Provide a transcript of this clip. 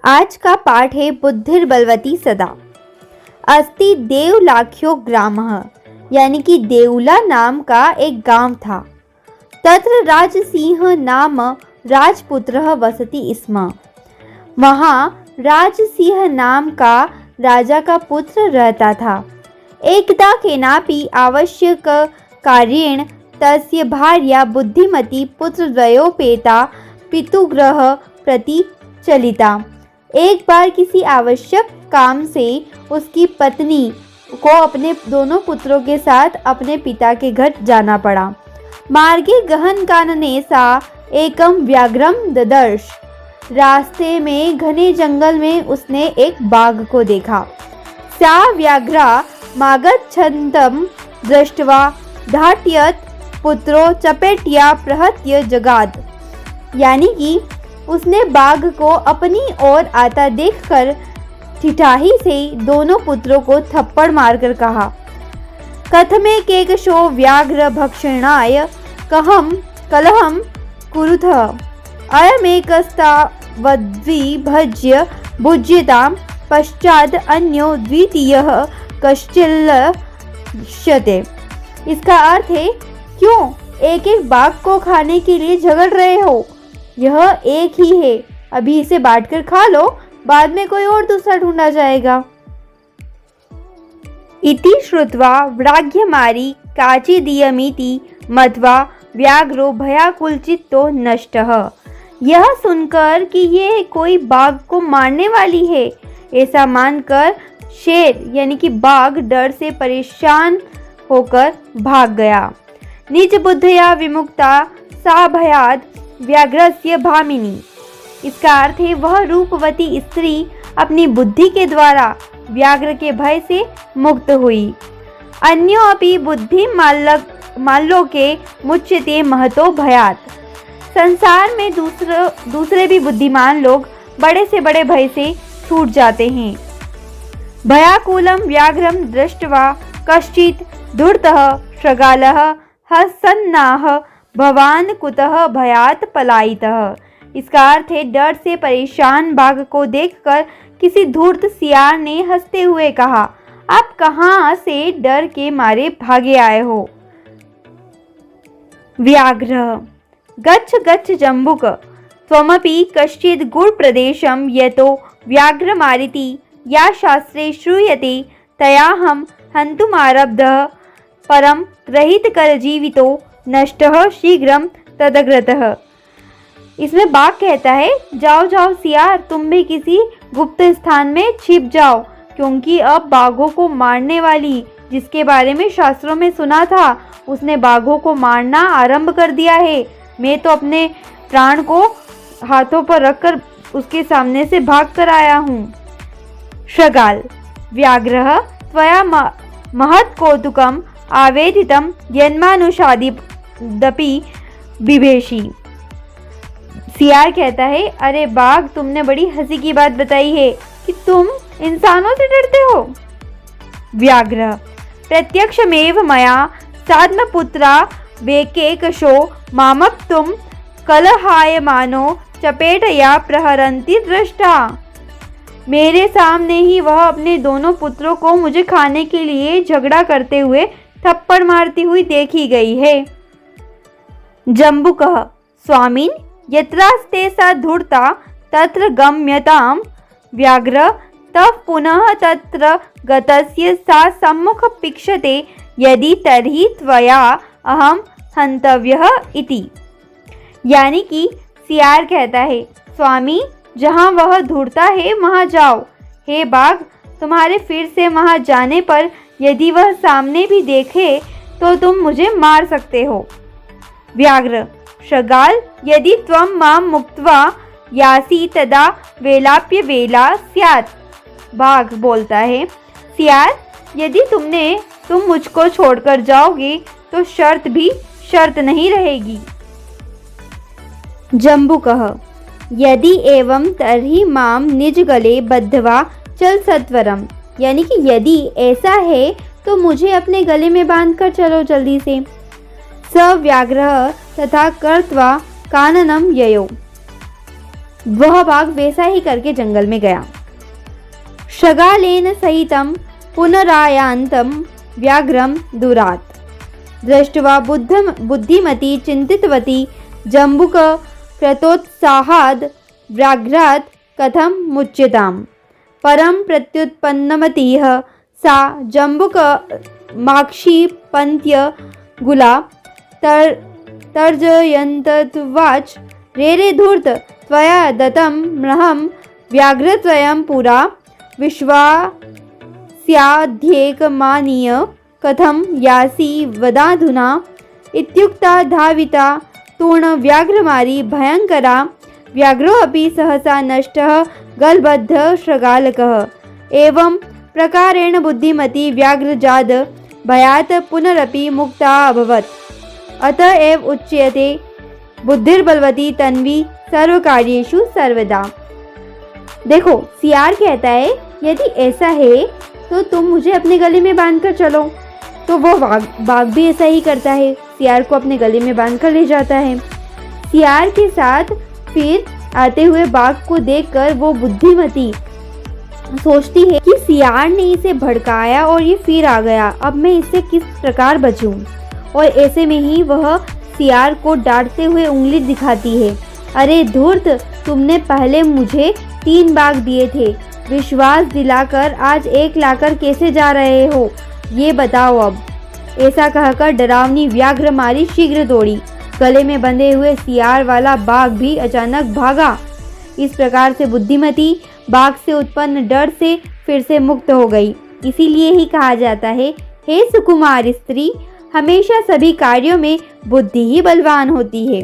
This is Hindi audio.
आज का पाठ है बुद्धिर्बलवती सदा। अस्ति देवलाख्यो ग्रामः, यानी कि देवला नाम का एक गांव था। तत्र राजसिंह नाम राजपुत्रः वसति स्म। वहाँ राजसिंह नाम का राजा का पुत्र रहता था। एकदा केनापि आवश्यक कार्येण तस्य भार्या बुद्धिमती पुत्रद्वयोपेता पितुगृह प्रति चलिता। एक बार किसी आवश्यक काम से उसकी पत्नी को अपने दोनों पुत्रों के साथ अपने पिता के घर जाना पड़ा। मार्गे गहन कानने सा एकम व्याघ्रम ददर्श। रास्ते में घने जंगल में उसने एक बाघ को देखा। सा व्याघ्रा मागच्छन्तं दृष्ट्वा धाट्यत पुत्रो चपेट्या प्रहत्य जगाद। यानी कि उसने बाघ को अपनी ओर आता देखकर ठिठाही से दोनों पुत्रों को थप्पड़ मारकर कहा, कथमे केकशो व्याघ्र भक्षणाय कलहम कुरुतः अयमेकस्तावद्विभज्य भुज्यतां पश्चात् अन्यो द्वितीयः कश्चिल्लक्ष्यते। इसका अर्थ है, क्यों एक एक बाघ को खाने के लिए झगड़ रहे हो? यह एक ही है, अभी इसे बांटकर खा लो, बाद में कोई और दूसरा ढूंढा जाएगा। इति श्रुत्वा व्राघ्यमारी काचिदीयमिति मत्वा व्याघ्रो भयाकुलचित्तो नष्टः। यह सुनकर कि ये कोई बाघ को मारने वाली है, ऐसा मानकर शेर यानी कि बाघ डर से परेशान होकर भाग गया। निज बुद्धया विमुक्ता सा भयाद व्याघ्रस्य भामिनी। इसका अर्थ है, वह रूपवती स्त्री अपनी बुद्धि के द्वारा व्याघ्र के भय से मुक्त हुई। अन्यो अपि बुद्धि माल्लोके मुच्यते महतो भयात। संसार में दूसरे भी बुद्धिमान लोग बड़े से बड़े भय से छूट जाते हैं। भयाकुलं व्याघ्रं दृष्ट्वा कश्चित् धूर्तः शृगालः हसन्नाह भवान कुतः भयात पलायितः। इसका अर्थ है, डर से परेशान बाघ को देखकर किसी धूर्त सियार ने हंसते हुए कहा, आप कहाँ से डर के मारे भागे आए हो? व्याघ्र गच्छ गच्छ जम्बुक त्वमपि कश्चित् गुड़ प्रदेशं यतो व्याघ्रमारिति या शास्त्रे श्रूयते तयाहं हन्तुमारब्धः परम रहितकर जीवितो नष्टः शीघ्रं तदग्रतः। इसमें बाघ कहता है, जाओ जाओ सियार, तुम भी किसी गुप्त स्थान में छिप जाओ, क्योंकि अब बाघों को मारने वाली जिसके बारे में शास्त्रों में सुना था, उसने बाघों को मारना आरंभ कर दिया है। मैं तो अपने प्राण को हाथों पर रखकर उसके सामने से भाग कर आया हूँ। शृगाल व्याघ्रः त्वया महत् कौतुकम् आवेदितं यन्मानुषादिदपि बिभेषि। सियार कहता है, अरे बाघ, तुमने बड़ी हंसी की बात बताई है कि तुम इंसानों से डरते हो। व्याघ्र प्रत्यक्षमेव मया साधनपुत्रा वेकेकशो मामप्तुं कलहायमानो चपेटया प्रहरन्ति दृष्टा। मेरे सामने ही वह अपने दोनों पुत्रों को मुझे खाने के लिए झगड़ा करते हुए थप्पड़ मारती हुई देखी गई है। जम्बुकः स्वामिन् यत्रास्ते सा धूर्ता तत्र गम्यतां। व्याघ्र तव पुनः तत्र गतस्य सा सम्मुखपिक्षते यदि तर्हि त्वया अहं हन्तव्यः इति। यानी कि सियार कहता है, स्वामी, जहाँ वह धूर्ता है वहाँ जाओ। हे बाघ, तुम्हारे फिर से वहाँ जाने पर यदि वह सामने भी देखे तो तुम मुझे मार सकते हो। व्याघ्र शृगाल यदि त्वं मां मुक्त्वा यासी तदा वेलाप्य वेला स्यात्। बाघ बोलता है, सियार, यदि तुम मुझको छोड़कर जाओगे तो शर्त भी शर्त नहीं रहेगी। जम्बुकः यदि एवं तर्हि माम निज गले बद्धवा चल सत्वरम। यानी कि यदि ऐसा है तो मुझे अपने गले में बांधकर चलो जल्दी से। स व्याघ्रः तथा कृत्वा काननं ययौ। वह बाघ वैसा ही करके जंगल में गया। शगालेन सहितं पुनरायान्तं व्याघ्रं दूरात् दृष्ट्वा बुद्धिमती चिन्तितवती जम्बुक कृतोत्साहाद् व्याघ्रात् कथं मुच्यताम्। परं प्रत्युत्पन्नमतिः सा जम्बुकमाक्षिपन्त्य गुला तर्जयन्तवाच रे रे धूर्त त्वया दत्तं मह्यं व्याघ्रद्वयं पुरा विश्वास्याध्येकमानीय कथं यासि वदाधुना। इत्युक्ता धाविता तूर्णव्याघ्रमारी भयङ्करा व्याघ्रोऽपि सहसा नष्टः गलबद्धः शृगालकः। एवं प्रकारेण बुद्धिमती व्याघ्रजाद भयात् पुनरपि मुक्ता अभवत्। अतः एव उच्यते बुद्धिर्बलवती तन्वी सर्वकार्येषु सर्वदा। देखो, सियार कहता है यदि ऐसा है तो तुम मुझे अपने गले में बांधकर चलो। तो वो बाघ भी ऐसा ही करता है, सियार को अपने गले में बांधकर ले जाता है। सियार के साथ फिर आते हुए बाघ को देखकर वो बुद्धिमती सोचती है कि सियार ने इसे भड़काया और ये फिर आ गया, अब मैं इससे किस प्रकार बचूं। और ऐसे में ही वह सियार को डांटते हुए उंगली दिखाती है। अरे धूर्त, तुमने पहले मुझे 3 बाघ दिए थे, विश्वास दिलाकर आज 1 लाकर कैसे जा रहे हो, ये बताओ अब। ऐसा कहकर डरावनी व्याघ्रमारी शीघ्र दौड़ी। गले में बंधे हुए सियार वाला बाघ भी अचानक भागा। इस प्रकार से बुद्धिमती बाघ से उत्पन्न डर से फिर से मुक्त हो गई। इसीलिए ही कहा जाता है, हे सुकुमार स्त्री, हमेशा सभी कार्यों में बुद्धि ही बलवान होती है।